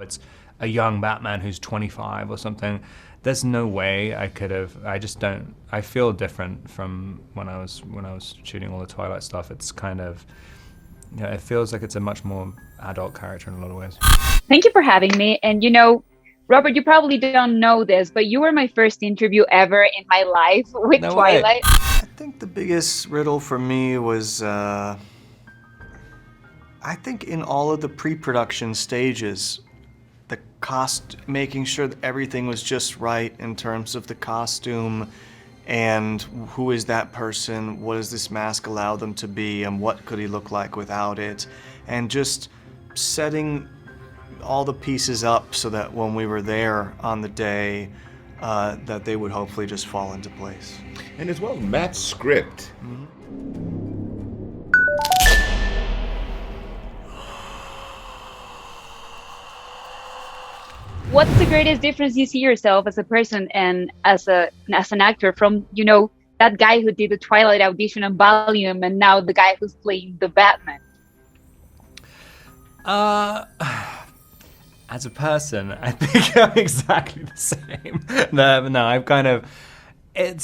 It's a young Batman who's 25 or something. There's no way I could have. I just don't. I feel different from when I was shooting all the Twilight stuff. It's kind of, it feels like it's a much more adult character in a lot of ways. Thank you for having me. And Robert, you probably don't know this, but you were my first interview ever in my life with No way. Twilight. I think the biggest riddle for me was, I think in all of the pre-production stages, making sure that everything was just right in terms of the costume and who is that person, what does this mask allow them to be, and what could he look like without it, and just setting all the pieces up so that when we were there on the day, that they would hopefully just fall into place. And as well, Matt's script. What's the greatest difference you see yourself as a person and as an actor from, that guy who did the Twilight audition and Volume and now the guy who's playing the Batman? As a person, I think I'm exactly the same. No, I've kind of, it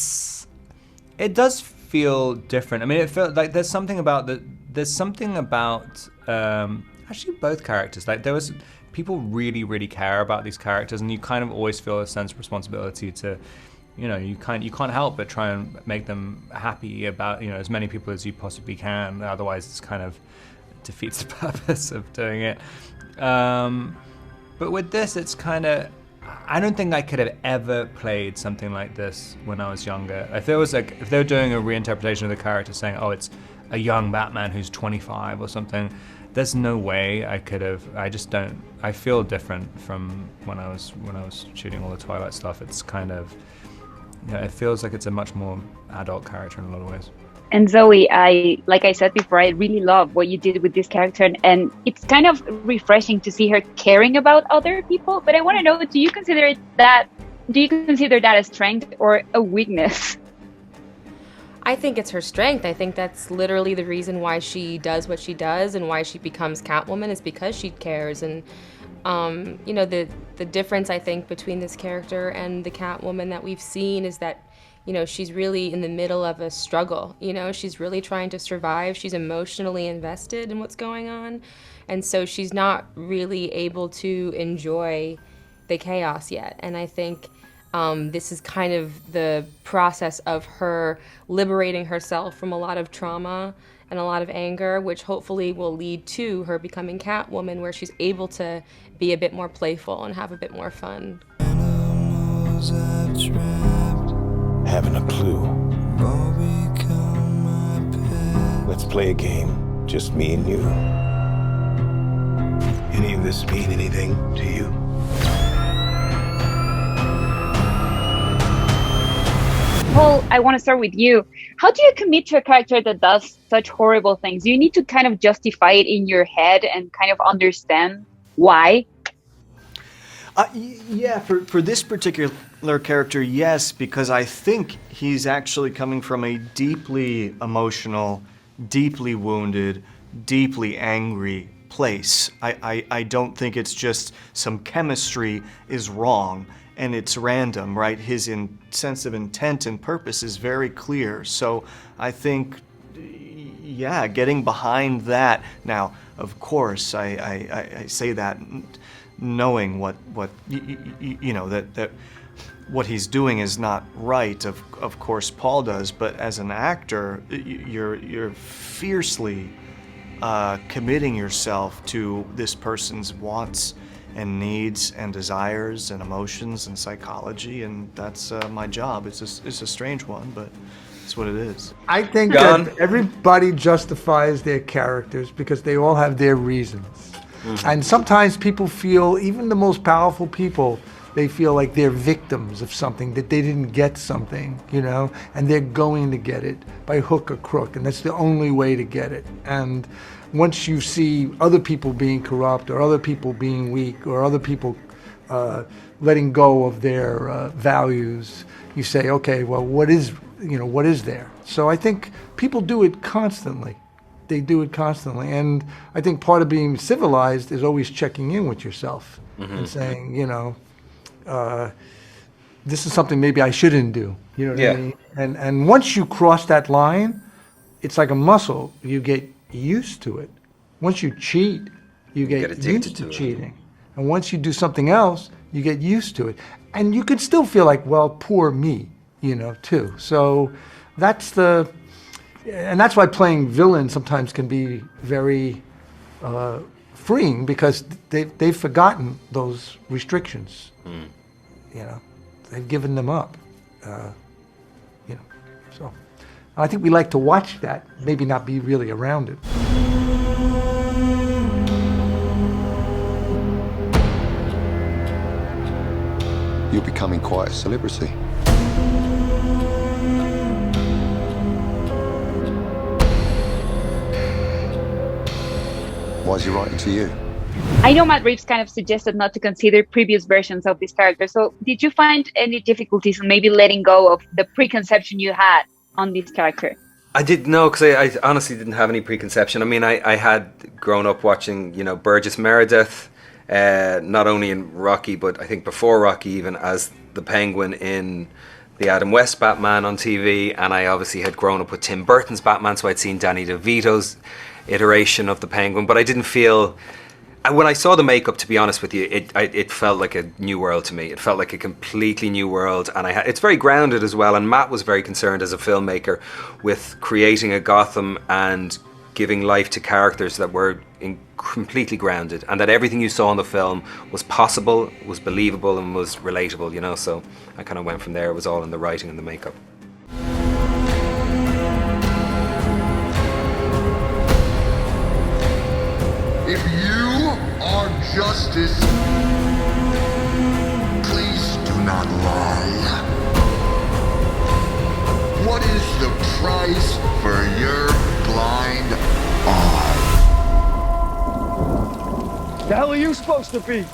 does feel different. I mean, it feels like there's something about actually both characters. Like people really, really care about these characters, and you kind of always feel a sense of responsibility to, you can't help but try and make them happy about, as many people as you possibly can. Otherwise, it's kind of defeats the purpose of doing it. But with this, it's kind of, I don't think I could have ever played something like this when I was younger. If they were doing a reinterpretation of the character saying, oh, it's a young Batman who's 25 or something, there's no way I could have. I just don't. I feel different from when I was shooting all the Twilight stuff. It's kind of, it feels like it's a much more adult character in a lot of ways. And Zoe, like I said before, I really love what you did with this character, and it's kind of refreshing to see her caring about other people. But I want to know, do you consider that a strength or a weakness? I think it's her strength. I think that's literally the reason why she does what she does and why she becomes Catwoman, is because she cares. And the difference, I think, between this character and the Catwoman that we've seen is that, she's really in the middle of a struggle. She's really trying to survive. She's emotionally invested in what's going on. And so she's not really able to enjoy the chaos yet. And I think this is kind of the process of her liberating herself from a lot of trauma and a lot of anger, which hopefully will lead to her becoming Catwoman, where she's able to be a bit more playful and have a bit more fun. Haven't a clue. Let's play a game, just me and you. Any of this mean anything to you? Paul, I want to start with you. How do you commit to a character that does such horrible things? Do you need to kind of justify it in your head and kind of understand why? Yeah, for this particular character, yes, because I think he's actually coming from a deeply emotional, deeply wounded, deeply angry place. I don't think it's just some chemistry is wrong and it's random, right? His sense of intent and purpose is very clear. So I think, yeah, getting behind that. Now, of course, I say that knowing what that what he's doing is not right. Of course, Paul does, but as an actor, you're fiercely committing yourself to this person's wants and needs and desires and emotions and psychology, and that's my job. It's a strange one, but it's what it is. I think that everybody justifies their characters because they all have their reasons. Mm-hmm. And sometimes people feel, even the most powerful people, they feel like they're victims of something, that they didn't get something, and they're going to get it by hook or crook, and that's the only way to get it. And once you see other people being corrupt or other people being weak or other people letting go of their values, you say, okay, well, what is there? So I think people do it constantly. They do it constantly. And I think part of being civilized is always checking in with yourself and saying, this is something maybe I shouldn't do. You know what I mean? And once you cross that line, it's like a muscle. You get used to it. Once you cheat, you get used to cheating. And once you do something else, you get used to it. And you can still feel like, well, poor me, too. So that's why playing villain sometimes can be very freeing, because they've forgotten those restrictions. They've given them up. So I think we like to watch that, maybe not be really around it. You're becoming quite a celebrity. Why is he writing to you? I know Matt Reeves kind of suggested not to consider previous versions of this character. So did you find any difficulties in maybe letting go of the preconception you had on this character? I didn't know, because I honestly didn't have any preconception. I mean, I had grown up watching, Burgess Meredith, not only in Rocky, but I think before Rocky even, as the Penguin in the Adam West Batman on TV. And I obviously had grown up with Tim Burton's Batman, so I'd seen Danny DeVito's iteration of the Penguin. But I didn't feel... When I saw the makeup, to be honest with you, it felt like a new world to me. It felt like a completely new world, and it's very grounded as well. And Matt was very concerned as a filmmaker with creating a Gotham and giving life to characters that were completely grounded, and that everything you saw in the film was possible, was believable, and was relatable. So I kind of went from there. It was all in the writing and the makeup. If you are justice, please do not lie. What is the price for your blind eye? The hell are you supposed to be?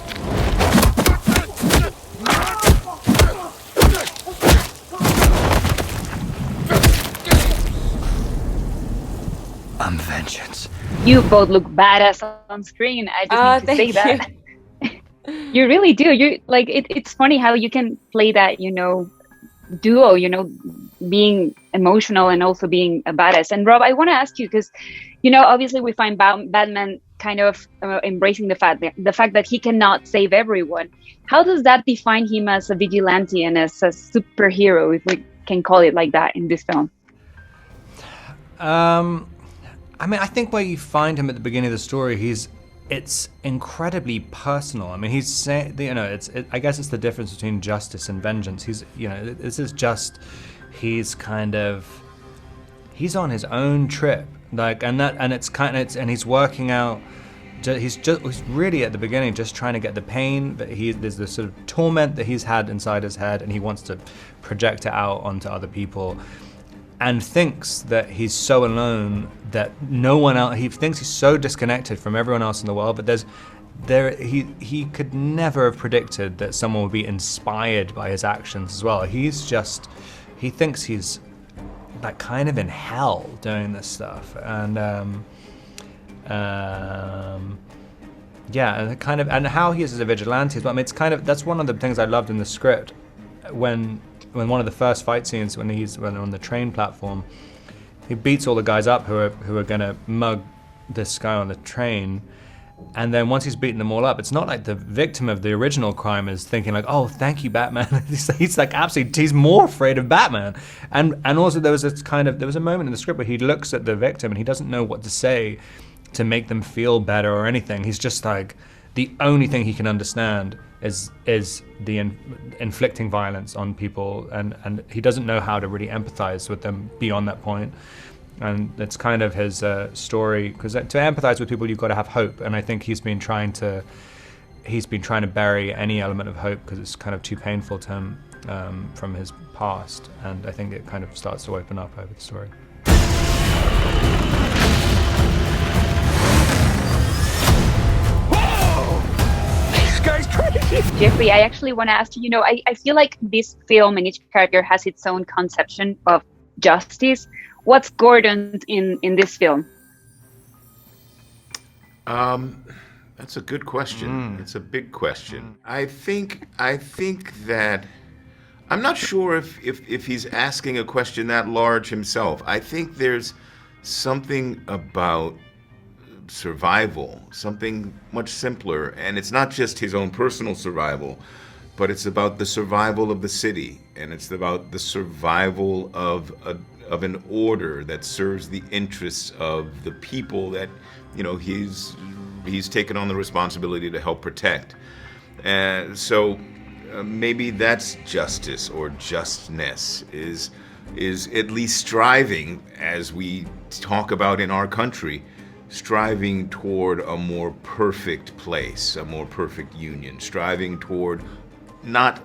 I'm vengeance. You both look badass on screen. I just need to say that. You really do. You like it. It's funny how you can play that, duo. Being emotional and also being a badass. And Rob, I want to ask you, because, obviously we find Batman kind of embracing the fact that he cannot save everyone. How does that define him as a vigilante and as a superhero, if we can call it like that, in this film? I mean, I think where you find him at the beginning of the story, it's incredibly personal. I mean, he's saying, I guess it's the difference between justice and vengeance. He's on his own trip, and he's working out. He's really at the beginning just trying to get the pain, but there's this sort of torment that he's had inside his head, and he wants to project it out onto other people. And thinks that he's so alone that no one else. He thinks he's so disconnected from everyone else in the world. But he could never have predicted that someone would be inspired by his actions as well. He thinks he's like kind of in hell doing this stuff, and and how he is as a vigilante as well. I mean, that's one of the things I loved in the script when one of the first fight scenes, when they're on the train platform, he beats all the guys up who are gonna mug this guy on the train, and then once he's beaten them all up, it's not like the victim of the original crime is thinking like, oh, thank you, Batman. He's like he's more afraid of Batman, and also there was a moment in the script where he looks at the victim and he doesn't know what to say to make them feel better or anything. He's just like, the only thing he can understand is the inflicting violence on people, and he doesn't know how to really empathize with them beyond that point. And that's kind of his story, because to empathize with people, you've got to have hope. And I think he's been trying to bury any element of hope because it's kind of too painful to him from his past. And I think it kind of starts to open up over the story. Jeffrey, I actually want to ask you, I feel like this film and each character has its own conception of justice. What's Gordon in this film? I That's a good question. It's a big question. I think that I'm not sure if he's asking a question that large himself. I think there's something about survival, something much simpler, and it's not just his own personal survival, but it's about the survival of the city, and it's about the survival of an order that serves the interests of the people that, you know, he's taken on the responsibility to help protect. And so maybe that's justice or justness, is at least striving, as we talk about in our country, striving toward a more perfect place, a more perfect union, striving toward not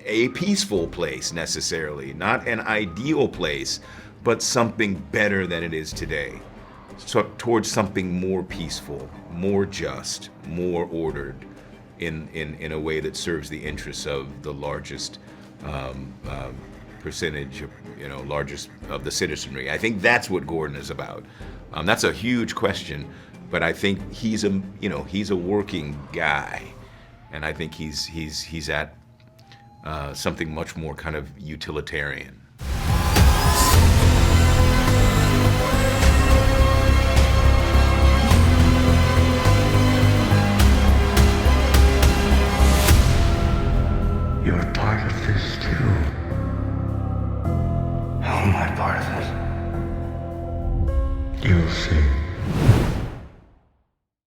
a peaceful place necessarily, not an ideal place, but something better than it is today. So towards something more peaceful, more just, more ordered, in a way that serves the interests of the largest percentage, largest of the citizenry. I think that's what Gordon is about. That's a huge question, but I think he's a working guy, and I think he's at something much more kind of utilitarian. You're part of this